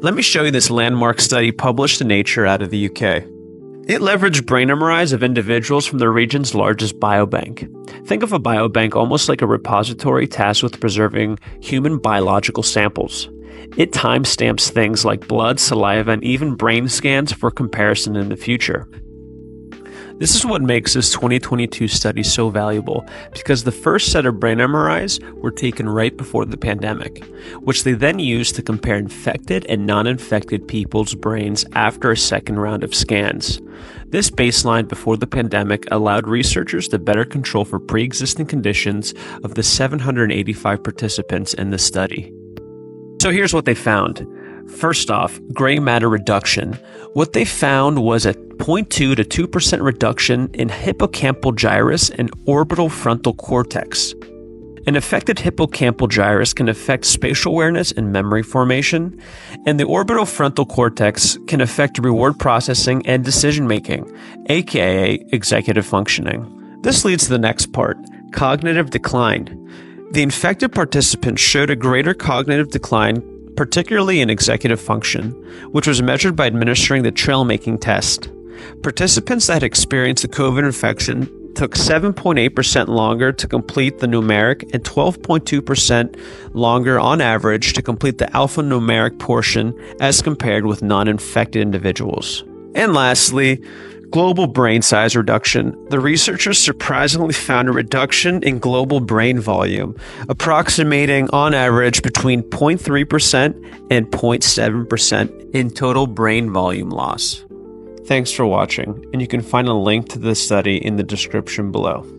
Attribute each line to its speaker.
Speaker 1: Let me show you this landmark study published in Nature out of the UK. It leveraged brain MRIs of individuals from the region's largest biobank. Think of a biobank almost like a repository tasked with preserving human biological samples. It timestamps things like blood, saliva, and even brain scans for comparison in the future. This is what makes this 2022 study so valuable, because the first set of brain MRIs were taken right before the pandemic, which they then used to compare infected and non-infected people's brains after a second round of scans. This baseline before the pandemic allowed researchers to better control for pre-existing conditions of the 785 participants in the study. So here's what they found. First off, gray matter reduction. What they found was a 0.2 to 2% reduction in hippocampal gyrus and orbital frontal cortex. An affected hippocampal gyrus can affect spatial awareness and memory formation, and the orbital frontal cortex can affect reward processing and decision-making, aka executive functioning. This leads to the next part, cognitive decline. The infected participants showed a greater cognitive decline, particularly in executive function, which was measured by administering the trail-making test. Participants that had experienced the COVID infection took 7.8% longer to complete the numeric and 12.2% longer on average to complete the alphanumeric portion as compared with non-infected individuals. And lastly, global brain size reduction. The researchers surprisingly found a reduction in global brain volume, approximating on average between 0.3% and 0.7% in total brain volume loss. Thanks for watching, and you can find a link to this study in the description below.